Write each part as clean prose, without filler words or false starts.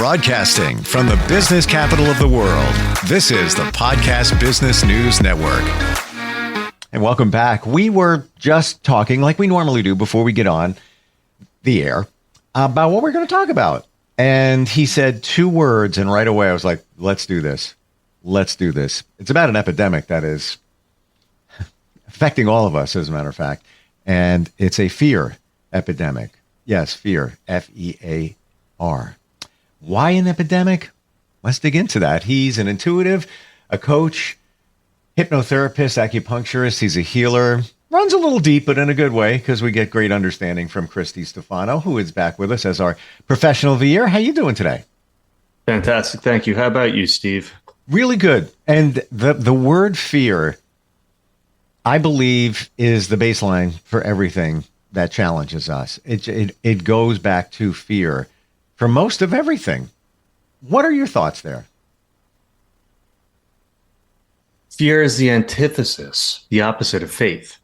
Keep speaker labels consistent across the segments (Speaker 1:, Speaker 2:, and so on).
Speaker 1: Broadcasting from the business capital of the world, this is the Podcast Business News Network. And welcome back. We were just talking, like we normally do before we get on the air, about what we're going to talk about. And he said two words, and right away I was like, let's do this. Let's do this. It's about an epidemic that is affecting all of us, as a matter of fact. And it's a fear epidemic. Yes, fear, F-E-A-R. Why an epidemic? Let's dig into that. He's an intuitive, a coach, hypnotherapist, acupuncturist. He's a healer. Runs a little deep, but in a good way, because we get great understanding from Distefano, who is back with us as our professional of the year. How you doing today?
Speaker 2: Fantastic. Thank you. How about you, Steve?
Speaker 1: Really good. And the word fear, I believe, is the baseline for everything that challenges us. It goes back to fear for most of everything. What are your thoughts there?
Speaker 2: Fear is the antithesis, the opposite of faith.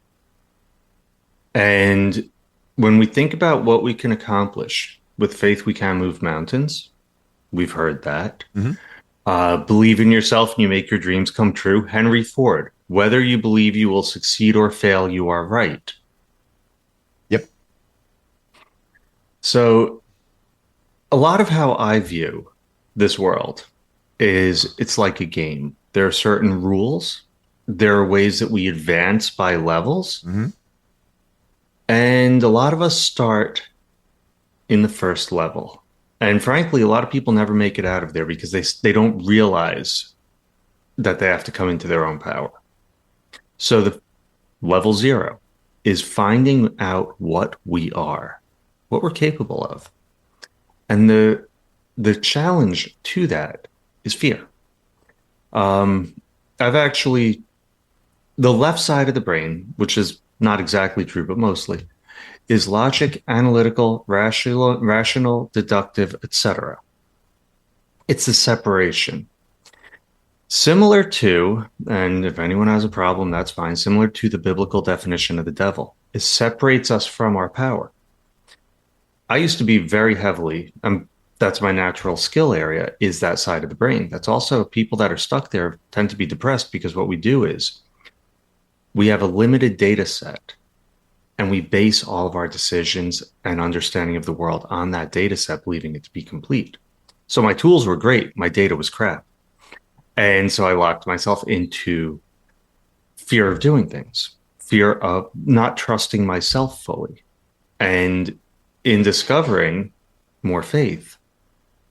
Speaker 2: And when we think about what we can accomplish, with faith we can move mountains. We've heard that. Mm-hmm. Believe in yourself and you make your dreams come true. Henry Ford, whether you believe you will succeed or fail, you are right.
Speaker 1: Yep.
Speaker 2: So a lot of how I view this world is it's like a game. There are certain rules. There are ways that we advance by levels. Mm-hmm. And a lot of us start in the first level. And frankly, a lot of people never make it out of there because they don't realize that they have to come into their own power. So the level 0 is finding out what we are, what we're capable of. And the challenge to that is fear. The left side of the brain, which is not exactly true, but mostly, is logic, analytical, rational, deductive, etc. It's the separation. Similar to, and if anyone has a problem, that's fine, similar to the biblical definition of the devil. It separates us from our power. I used to be very heavily, that's my natural skill area, is that side of the brain. That's also people that are stuck there tend to be depressed because what we do is we have a limited data set and we base all of our decisions and understanding of the world on that data set, believing it to be complete. So my tools were great. My data was crap. And so I locked myself into fear of doing things, fear of not trusting myself fully. And in discovering more faith,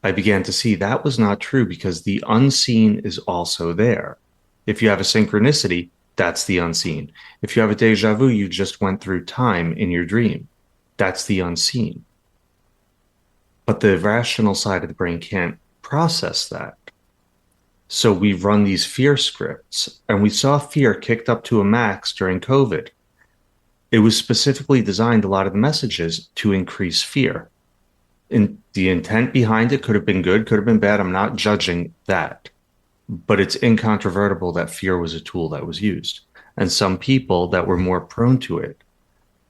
Speaker 2: I began to see that was not true because the unseen is also there. If you have a synchronicity, that's the unseen. If you have a deja vu, you just went through time in your dream. That's the unseen. But the rational side of the brain can't process that. So we run these fear scripts, and we saw fear kicked up to a max during COVID. It was specifically designed, a lot of the messages, to increase fear. And the intent behind it could have been good, could have been bad. I'm not judging that. But it's incontrovertible that fear was a tool that was used. And some people that were more prone to it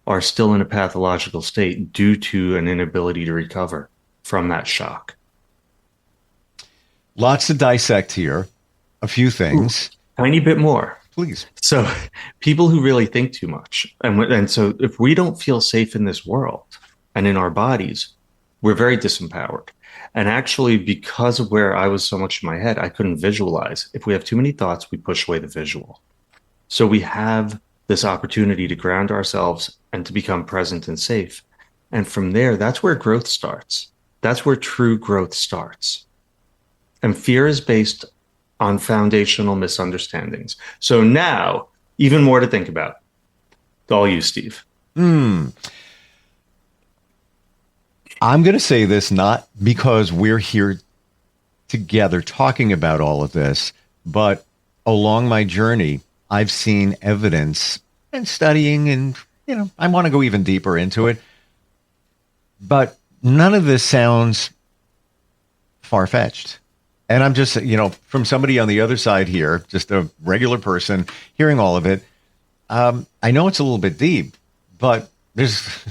Speaker 2: are still in a pathological state due to an inability to recover from that shock.
Speaker 1: Lots to dissect here. A few things.
Speaker 2: Ooh, tiny bit more.
Speaker 1: Please.
Speaker 2: So people who really think too much. And so if we don't feel safe in this world and in our bodies, we're very disempowered. And actually, because of where I was so much in my head, I couldn't visualize. If we have too many thoughts, we push away the visual. So we have this opportunity to ground ourselves and to become present and safe. And from there, that's where growth starts. That's where true growth starts. And fear is based on foundational misunderstandings. So now, even more to think about. All you, Steve.
Speaker 1: I'm going to say this not because we're here together talking about all of this, but along my journey, I've seen evidence and studying, and, I want to go even deeper into it. But none of this sounds far-fetched. And I'm just, from somebody on the other side here, just a regular person hearing all of it, I know it's a little bit deep, but there's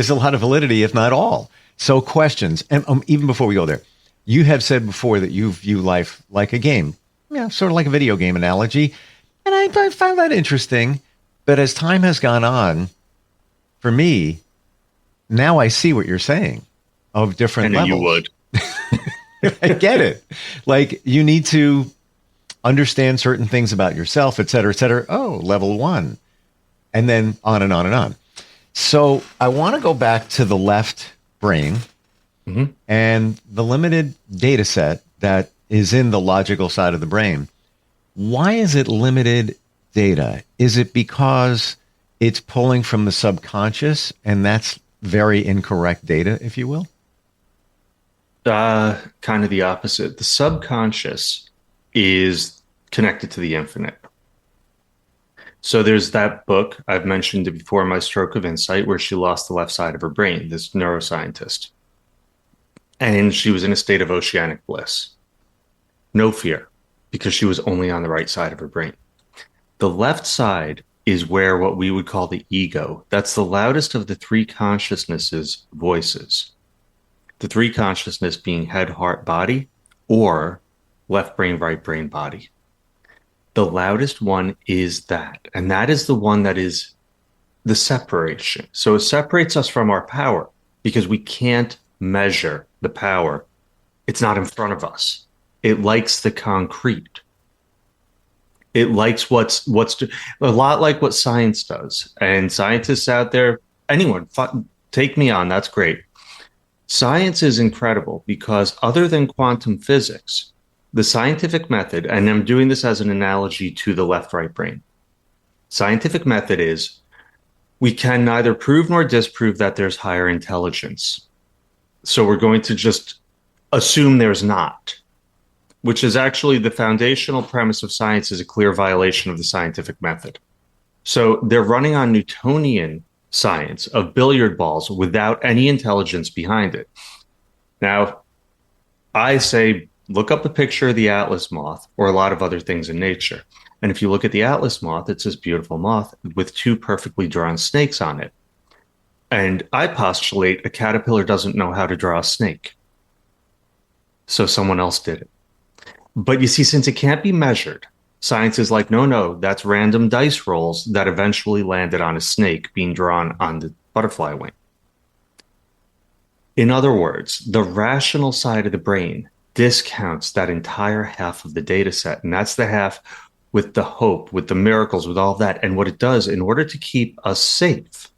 Speaker 1: a lot of validity, if not all. So questions, and even before we go there, You have said before that you view life like a game, yeah, sort of like a video game analogy. And I found that interesting. But as time has gone on, for me, now I see what you're saying of
Speaker 2: I
Speaker 1: different
Speaker 2: knew you
Speaker 1: levels.
Speaker 2: would.
Speaker 1: I get it. Like you need to understand certain things about yourself, et cetera, et cetera. Oh, level 1. And then on and on and on. So I want to go back to the left brain and the limited data set that is in the logical side of the brain. Why is it limited data? Is it because it's pulling from the subconscious and that's very incorrect data, if you will?
Speaker 2: Kind of the opposite. The subconscious is connected to the infinite. So there's that book I've mentioned it before, My Stroke of Insight, where she lost the left side of her brain, this neuroscientist. And she was in a state of oceanic bliss. No fear, because she was only on the right side of her brain. The left side is where what we would call the ego, that's the loudest of the three consciousnesses' voices. The three consciousness being head, heart, body, or left brain, right brain, body. The loudest one is that. And that is the one that is the separation. So it separates us from our power because we can't measure the power. It's not in front of us. It likes the concrete. It likes what's a lot like what science does. And scientists out there, anyone, take me on, that's great. Science is incredible because other than quantum physics, the scientific method, and I'm doing this as an analogy to the left-right brain. Scientific method is we can neither prove nor disprove that there's higher intelligence. So we're going to just assume there's not, which is actually the foundational premise of science is a clear violation of the scientific method. So they're running on Newtonian science of billiard balls without any intelligence behind it. Now, I say, look up a picture of the Atlas moth or a lot of other things in nature. And if you look at the Atlas moth, it's this beautiful moth with two perfectly drawn snakes on it. And I postulate a caterpillar doesn't know how to draw a snake. So someone else did it. But you see, since it can't be measured, science is like, no, that's random dice rolls that eventually landed on a snake being drawn on the butterfly wing. In other words, the rational side of the brain discounts that entire half of the data set. And that's the half with the hope, with the miracles, with all that. And what it does, in order to keep us safe,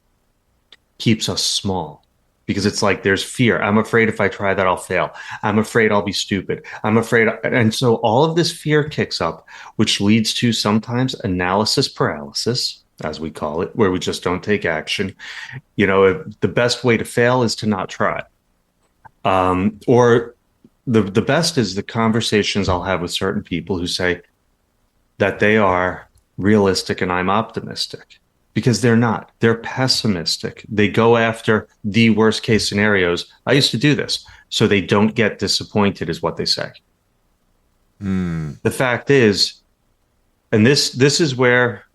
Speaker 2: keeps us small. Because it's like there's fear. I'm afraid if I try that, I'll fail. I'm afraid I'll be stupid. I'm afraid. And so all of this fear kicks up, which leads to sometimes analysis paralysis, as we call it, where we just don't take action. You know, the best way to fail is to not try. Or the best is the conversations I'll have with certain people who say that they are realistic and I'm optimistic. Because they're not. They're pessimistic. They go after the worst case scenarios. I used to do this. So they don't get disappointed is what they say. The fact is, and this is where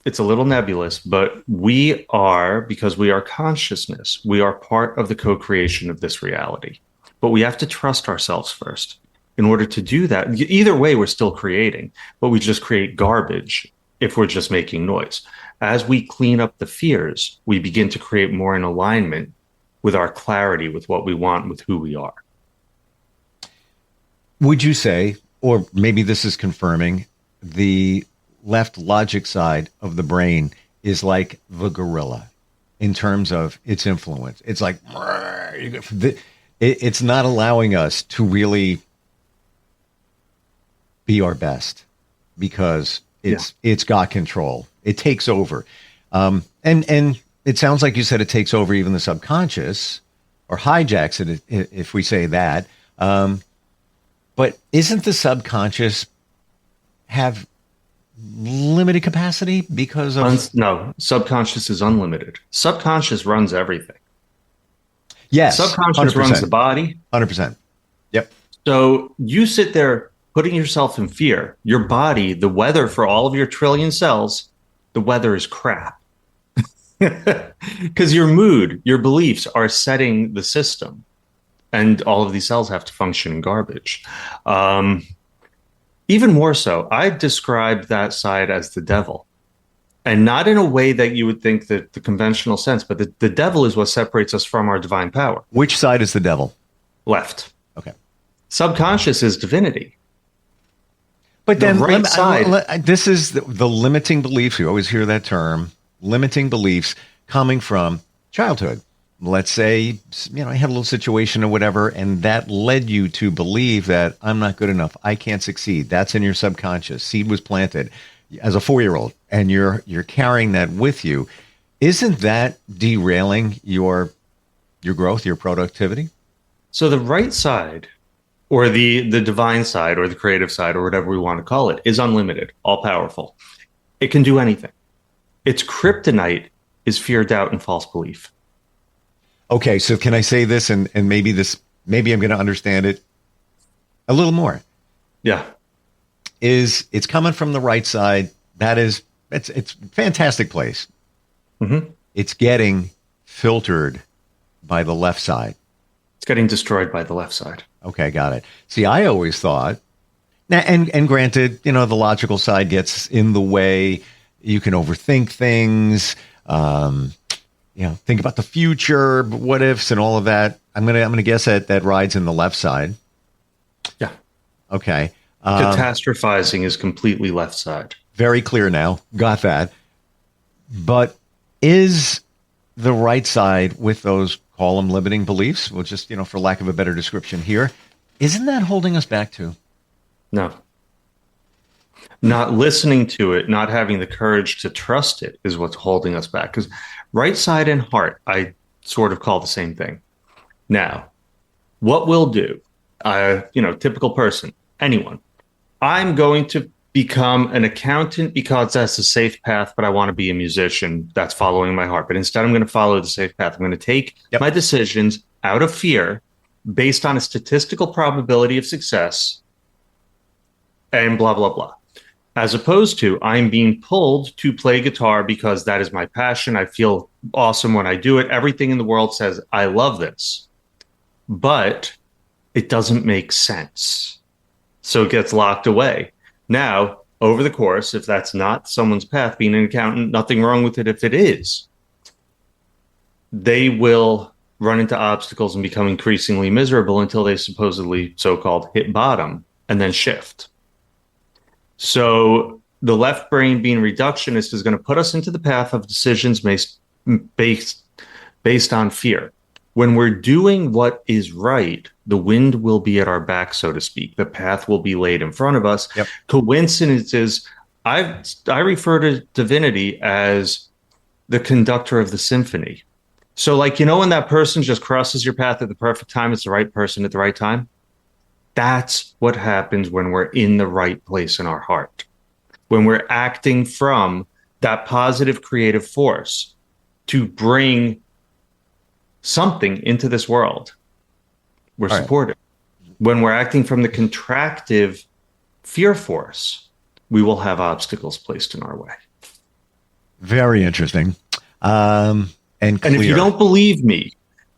Speaker 2: it's a little nebulous, but we are, because we are consciousness, we are part of the co-creation of this reality. But we have to trust ourselves first. In order to do that, either way, we're still creating, but we just create garbage if we're just making noise. As we clean up the fears, we begin to create more in alignment with our clarity, with what we want, with who we are.
Speaker 1: Would you say, or maybe this is confirming, the left logic side of the brain is like the gorilla in terms of its influence? It's like, it's not allowing us to really be our best because it's got control. It takes over. And it sounds like you said it takes over even the subconscious or hijacks it, if we say that. But isn't the subconscious have limited capacity because of...
Speaker 2: No, subconscious is unlimited. Subconscious runs everything.
Speaker 1: Yes.
Speaker 2: Subconscious
Speaker 1: 100%.
Speaker 2: runs the body.
Speaker 1: 100%. Yep. So
Speaker 2: you sit there putting yourself in fear. Your body, the weather for all of your trillion cells, the weather is crap. Because your mood, your beliefs are setting the system. And all of these cells have to function in garbage. Even more so, I describe that side as the devil. And not in a way that you would think that the conventional sense, but the devil is what separates us from our divine power.
Speaker 1: Which side is the devil?
Speaker 2: Left.
Speaker 1: Okay.
Speaker 2: Subconscious is divinity.
Speaker 1: But then
Speaker 2: the right side.
Speaker 1: This is the limiting beliefs. You always hear that term, limiting beliefs coming from childhood. Let's say, I had a little situation or whatever, and that led you to believe that I'm not good enough. I can't succeed. That's in your subconscious. Seed was planted as a 4-year-old, and you're carrying that with you. Isn't that derailing your growth, your productivity?
Speaker 2: So the right side, or the divine side, or the creative side, or whatever we want to call it, is unlimited, all powerful. It can do anything. Its kryptonite is fear, doubt, and false belief.
Speaker 1: Okay, so can I say this, and maybe I'm going to understand it a little more?
Speaker 2: Yeah.
Speaker 1: It's coming from the right side. It's a fantastic place.
Speaker 2: Mm-hmm.
Speaker 1: It's getting filtered by the left side.
Speaker 2: It's getting destroyed by the left side.
Speaker 1: Okay, got it. See, I always thought, now, and granted, the logical side gets in the way. You can overthink things. Think about the future, what ifs, and all of that. I'm gonna guess that rides in the left side.
Speaker 2: Yeah.
Speaker 1: Okay.
Speaker 2: Catastrophizing is completely left side.
Speaker 1: Very clear now. Got that. But is the right side with those, call them limiting beliefs, well, just, for lack of a better description here, isn't that holding us back too?
Speaker 2: No. Not listening to it, not having the courage to trust it is what's holding us back. Because right side and heart, I sort of call the same thing. Now, what we'll do, typical person, anyone, I'm going to become an accountant because that's a safe path, but I want to be a musician. That's following my heart. But instead, I'm going to follow the safe path. I'm going to take my decisions out of fear based on a statistical probability of success and blah, blah, blah. As opposed to I'm being pulled to play guitar because that is my passion. I feel awesome when I do it. Everything in the world says, I love this. But it doesn't make sense. So it gets locked away. Now, over the course, if that's not someone's path, being an accountant, nothing wrong with it if it is, they will run into obstacles and become increasingly miserable until they supposedly so-called hit bottom and then shift. So the left brain being reductionist is going to put us into the path of decisions based on fear. When we're doing what is right, the wind will be at our back, so to speak. The path will be laid in front of us. Yep. Coincidences, I refer to divinity as the conductor of the symphony. So when that person just crosses your path at the perfect time, it's the right person at the right time. That's what happens when we're in the right place in our heart. When we're acting from that positive creative force to bring something into this world, we're supported. When we're acting from the contractive fear force, we will have obstacles placed in our way.
Speaker 1: Very interesting. And clear.
Speaker 2: And if you don't believe me,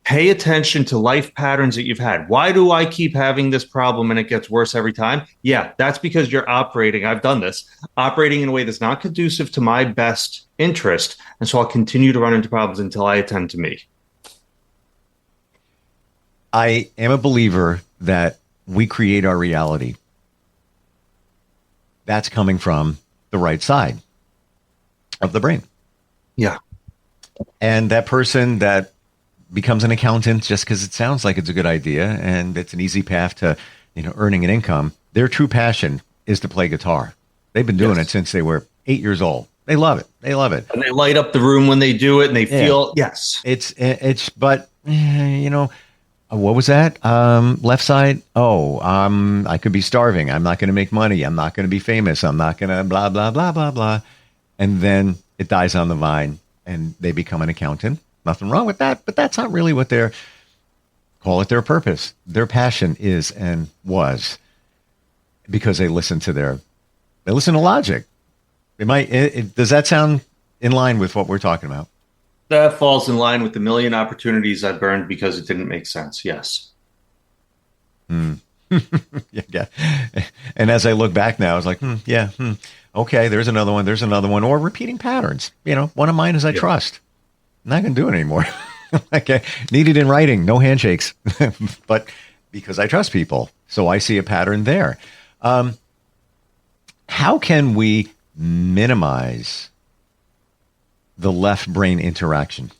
Speaker 2: pay attention to life patterns that you've had. Why do I keep having this problem and it gets worse every time? Yeah, that's because you're operating, I've done this, operating in a way that's not conducive to my best interest. And so I'll continue to run into problems until I attend to me.
Speaker 1: I am a believer that we create our reality. That's coming from the right side of the brain.
Speaker 2: Yeah.
Speaker 1: And that person that becomes an accountant just because it sounds like it's a good idea and it's an easy path to, earning an income, their true passion is to play guitar. They've been doing it since they were 8 years old. They love it. They love it.
Speaker 2: And they light up the room when they do it and they feel, yes.
Speaker 1: But what was that? Left side. I could be starving. I'm not going to make money. I'm not going to be famous. I'm not going to blah, blah, blah, blah, blah. And then it dies on the vine and they become an accountant. Nothing wrong with that, but that's not really what call it their purpose. Their passion is and was because they listen to logic. Does that sound in line with what we're talking about?
Speaker 2: That falls in line with the million opportunities I burned because it didn't make sense. Yes.
Speaker 1: Yeah. And as I look back now, I was like, okay, there's another one. There's another one. Or repeating patterns. One of mine is I
Speaker 2: Yeah.
Speaker 1: trust. I'm not going to do it anymore. Okay. Need it in writing. No handshakes. But because I trust people. So I see a pattern there. How can we minimize the left brain interaction?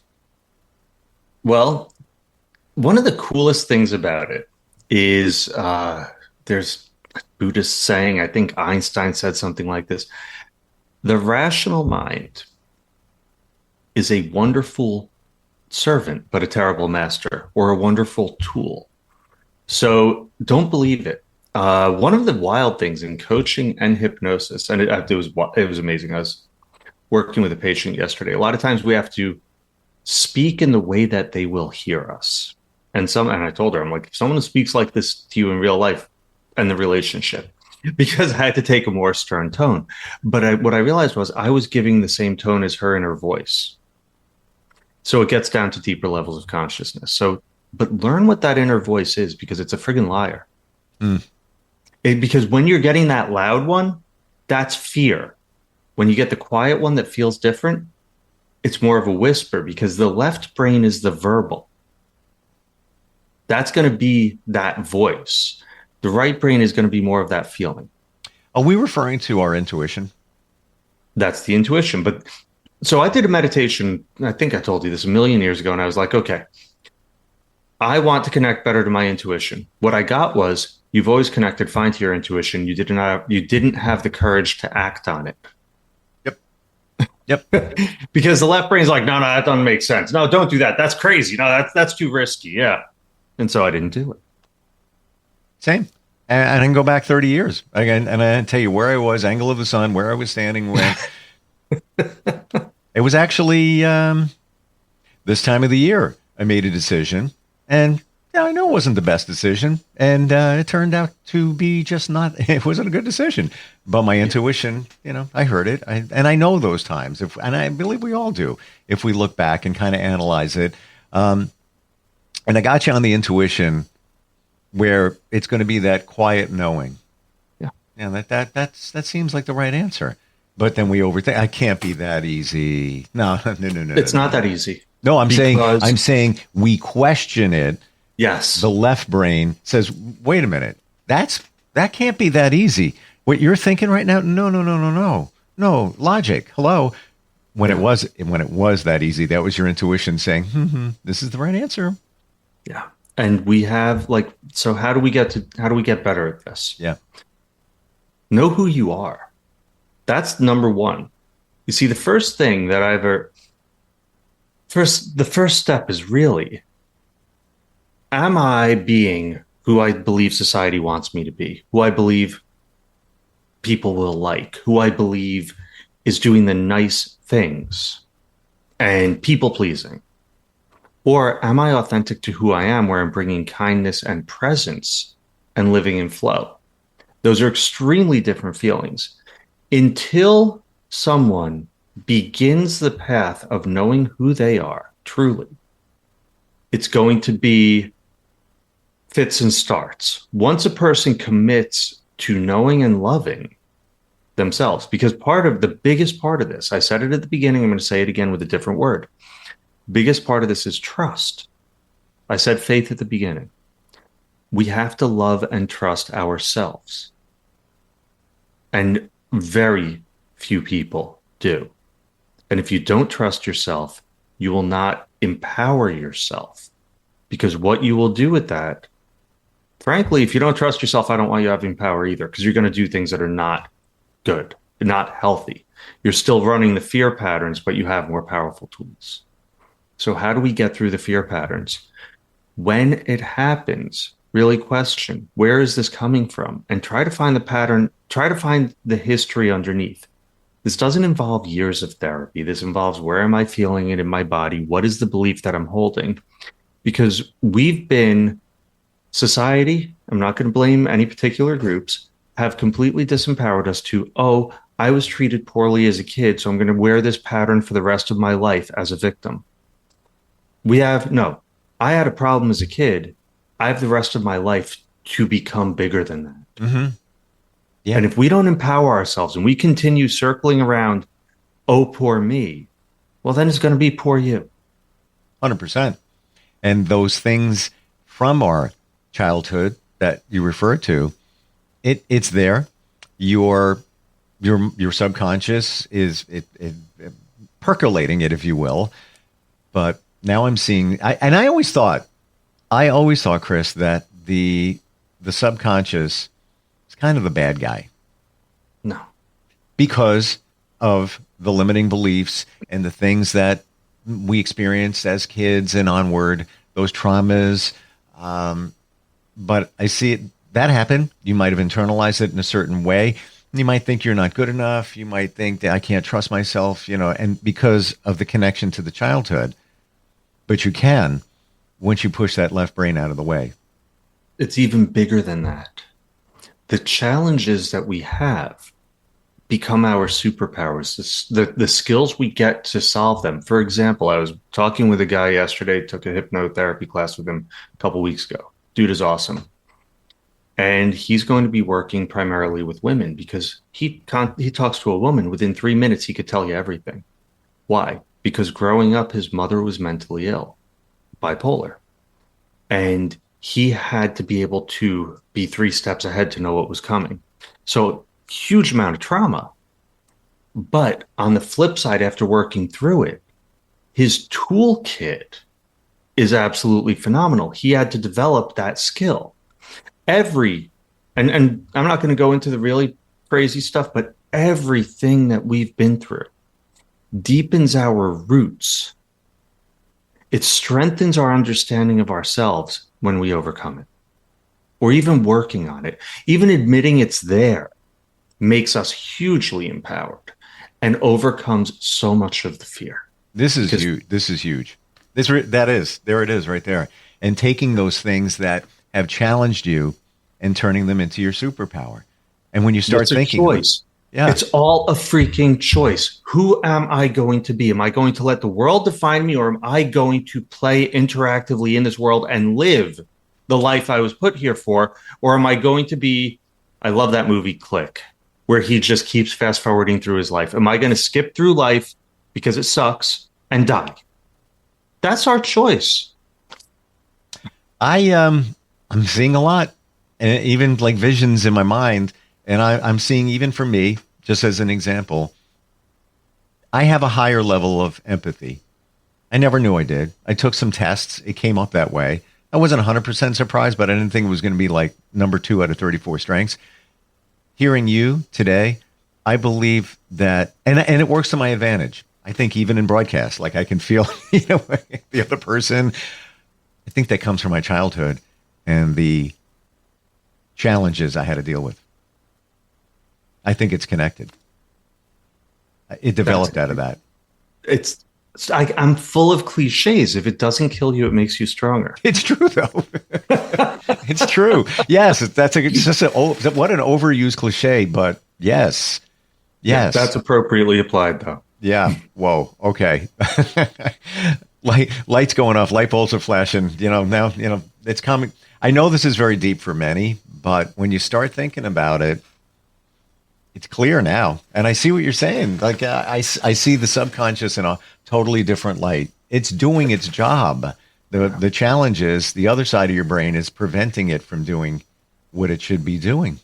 Speaker 2: Well, one of the coolest things about it is there's a Buddhist saying, I think Einstein said something like this. The rational mind is a wonderful servant, but a terrible master, or a wonderful tool. So don't believe it. One of the wild things in coaching and hypnosis, and it was amazing. I was working with a patient yesterday. A lot of times we have to speak in the way that they will hear us. And I told her, I'm like, if someone speaks like this to you in real life and the relationship, because I had to take a more stern tone. But what I realized was I was giving the same tone as her in her voice. So it gets down to deeper levels of consciousness. But learn what that inner voice is, because it's a friggin' liar. Because when you're getting that loud one, that's fear. When you get the quiet one that feels different, it's more of a whisper, because the left brain is the verbal. That's going to be that voice. The right brain is going to be more of that feeling.
Speaker 1: Are we referring to our intuition?
Speaker 2: That's the intuition. But so I did a meditation. I think I told you this a million years ago. And I was like, okay, I want to connect better to my intuition. What I got was, you've always connected fine to your intuition. You didn't have the courage to act on it.
Speaker 1: Yep.
Speaker 2: Because the left brain is like, no, that doesn't make sense. No, don't do that. That's crazy. No, that's too risky. Yeah. And so I didn't do it.
Speaker 1: Same. And I can go back 30 years again, and I tell you where I was, angle of the sun, where I was standing, when it was actually this time of the year. I made a decision, and I know it wasn't the best decision, and it turned out to be just not. It wasn't a good decision, but my intuition, I heard it, and I know those times, and I believe we all do, if we look back and kind of analyze it. And I got you on the intuition, where it's going to be that quiet knowing.
Speaker 2: Yeah.
Speaker 1: Yeah, that seems like the right answer. But then we overthink. I can't be that easy. No.
Speaker 2: It's not that easy.
Speaker 1: No, I'm saying we question it.
Speaker 2: Yes.
Speaker 1: The left brain says, wait a minute, that can't be that easy. What you're thinking right now? No, logic. Hello. When it was that easy, that was your intuition saying, this is the right answer.
Speaker 2: Yeah. And we have so how do we get better at this?
Speaker 1: Yeah.
Speaker 2: Know who you are. That's number one. You see, the first thing that the first step is really, am I being who I believe society wants me to be? Who I believe people will like? Who I believe is doing the nice things and people pleasing? Or am I authentic to who I am, where I'm bringing kindness and presence and living in flow? Those are extremely different feelings. Until someone begins the path of knowing who they are, truly, it's going to be fits and starts. Once a person commits to knowing and loving themselves, because the biggest part of this, I said it at the beginning, I'm going to say it again with a different word. Biggest part of this is trust. I said faith at the beginning. We have to love and trust ourselves. And very few people do. And if you don't trust yourself, you will not empower yourself. Because what you will do with that, frankly, if you don't trust yourself, I don't want you having power either, because you're going to do things that are not good, not healthy. You're still running the fear patterns, but you have more powerful tools. So how do we get through the fear patterns? When it happens, really question, where is this coming from? And try to find the pattern, try to find the history underneath. This doesn't involve years of therapy. This involves, where am I feeling it in my body? What is the belief that I'm holding? Because society, I'm not going to blame any particular groups, have completely disempowered us to, I was treated poorly as a kid, so I'm going to wear this pattern for the rest of my life as a victim. I had a problem as a kid. I have the rest of my life to become bigger than that.
Speaker 1: Mm-hmm. Yeah.
Speaker 2: And if we don't empower ourselves and we continue circling around, oh, poor me, well, then it's going to be poor you.
Speaker 1: 100%. And those things from our childhood that you refer to, it's there. Your subconscious is percolating it, if you will. But now I'm seeing, I always thought, Chris, that the subconscious is kind of the bad guy.
Speaker 2: No.
Speaker 1: Because of the limiting beliefs and the things that we experienced as kids and onward, those traumas. But I see that happen. You might have internalized it in a certain way. You might think you're not good enough. You might think that I can't trust myself, and because of the connection to the childhood. But you can once you push that left brain out of the way.
Speaker 2: It's even bigger than that. The challenges that we have become our superpowers, the skills we get to solve them. For example, I was talking with a guy yesterday, took a hypnotherapy class with him a couple weeks ago. Dude is awesome. And he's going to be working primarily with women because he talks to a woman. Within 3 minutes, he could tell you everything. Why? Because growing up, his mother was mentally ill, bipolar. And he had to be able to be 3 steps ahead to know what was coming. So huge amount of trauma. But on the flip side, after working through it, his toolkit is absolutely phenomenal. He had to develop that skill. And I'm not going to go into the really crazy stuff, but everything that we've been through deepens our roots. It strengthens our understanding of ourselves when we overcome it, or even working on it. Even admitting it's there makes us hugely empowered and overcomes so much of the fear.
Speaker 1: This is huge. This is huge. There it is right there. And taking those things that have challenged you and turning them into your superpower. And when you start thinking,
Speaker 2: choice. Yeah. It's all a freaking choice. Who am I going to be? Am I going to let the world define me, or am I going to play interactively in this world and live the life I was put here for? Or am I going to be, I love that movie Click, where he just keeps fast forwarding through his life. Am I going to skip through life because it sucks and die? That's our choice.
Speaker 1: I'm seeing a lot, and even like visions in my mind. And I'm seeing, even for me, just as an example, I have a higher level of empathy. I never knew I did. I took some tests. It came up that way. I wasn't 100% surprised, but I didn't think it was going to be like number 2 out of 34 strengths. Hearing you today, I believe that, and it works to my advantage. I think even in broadcast, like I can feel, the other person. I think that comes from my childhood and the challenges I had to deal with. I think it's connected. It developed out of that.
Speaker 2: I'm full of cliches. If it doesn't kill you, it makes you stronger.
Speaker 1: It's true, though. It's true. Yes, what an overused cliche, but yes.
Speaker 2: Yeah, that's appropriately applied, though.
Speaker 1: Yeah. Whoa. Okay. Lights going off, light bulbs are flashing. Now, it's coming. I know this is very deep for many, but when you start thinking about it, it's clear now. And I see what you're saying. Like I see the subconscious in a totally different light. It's doing its job. The challenge is the other side of your brain is preventing it from doing what it should be doing.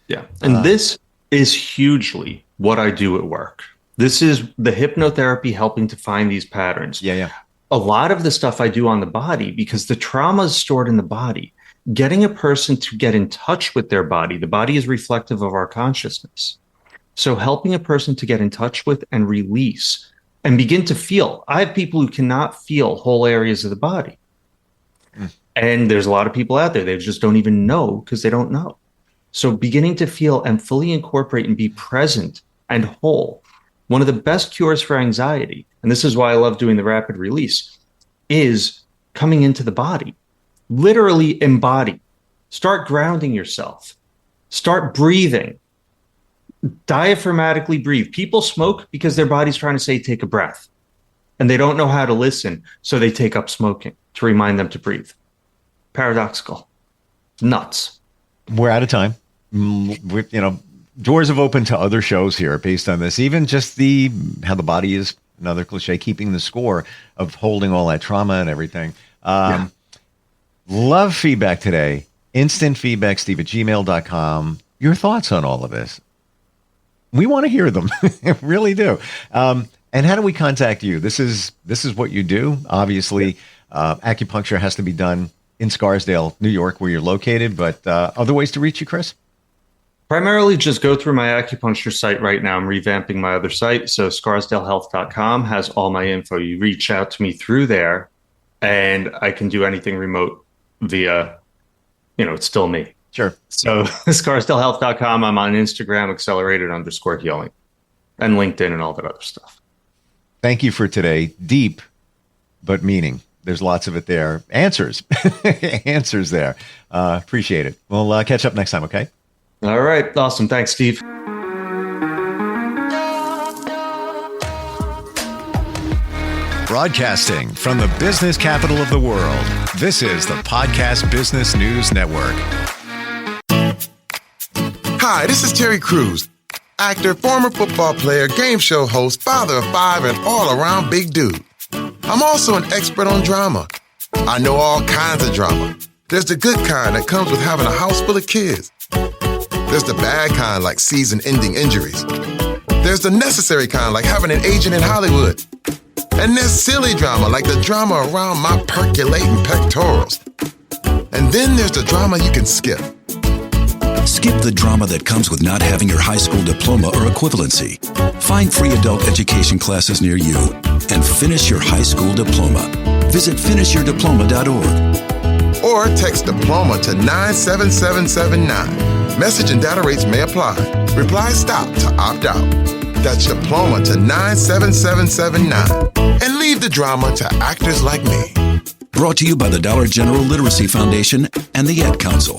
Speaker 2: Yeah. And this is hugely what I do at work. This is the hypnotherapy helping to find these patterns.
Speaker 1: Yeah.
Speaker 2: A lot of the stuff I do on the body, because the trauma is stored in the body. Getting a person to get in touch with their body. The body is reflective of our consciousness. So helping a person to get in touch with and release and begin to feel. I have people who cannot feel whole areas of the body. And there's a lot of people out there, they just don't even know because they don't know. So beginning to feel and fully incorporate and be present and whole. One of the best cures for anxiety, and this is why I love doing the rapid release, is coming into the body. Literally embody. Start grounding yourself. Start breathing. Diaphragmatically breathe. People smoke because their body's trying to say, take a breath. And they don't know how to listen, so they take up smoking to remind them to breathe. Paradoxical. nuts.
Speaker 1: We're out of time. Doors have opened to other shows here based on this. Even just how the body is, another cliche, keeping the score of holding all that trauma and everything. Love feedback today. Instant feedback, steve@gmail.com. Your thoughts on all of this. We want to hear them. Really do. And how do we contact you? This is what you do. Obviously, acupuncture has to be done in Scarsdale, New York, where you're located. But other ways to reach you, Chris?
Speaker 2: Primarily just go through my acupuncture site right now. I'm revamping my other site. So scarsdalehealth.com has all my info. You reach out to me through there, and I can do anything remote via, it's still me.
Speaker 1: Sure.
Speaker 2: So scarsdalehealth.com. I'm on Instagram, accelerated_healing, and LinkedIn and all that other stuff.
Speaker 1: Thank you for today. Deep, but meaning. There's lots of it there. Answers. Answers there. Appreciate it. We'll catch up next time, okay?
Speaker 2: All right. Awesome. Thanks, Steve.
Speaker 1: Broadcasting from the business capital of the world, this is the Podcast Business News Network.
Speaker 3: Hi, this is Terry Crews, actor, former football player, game show host, father of 5, and all-around big dude. I'm also an expert on drama. I know all kinds of drama. There's the good kind that comes with having a house full of kids. There's the bad kind like season-ending injuries. There's the necessary kind like having an agent in Hollywood. And there's silly drama like the drama around my percolating pectorals. And then there's the drama you can skip.
Speaker 4: Skip the drama that comes with not having your high school diploma or equivalency. Find free adult education classes near you and finish your high school diploma. Visit finishyourdiploma.org.
Speaker 3: Or text diploma to 97779. Message and data rates may apply. Reply STOP to opt out. That's diploma to 97779. And leave the drama to actors like me.
Speaker 4: Brought to you by the Dollar General Literacy Foundation and the Ad Council.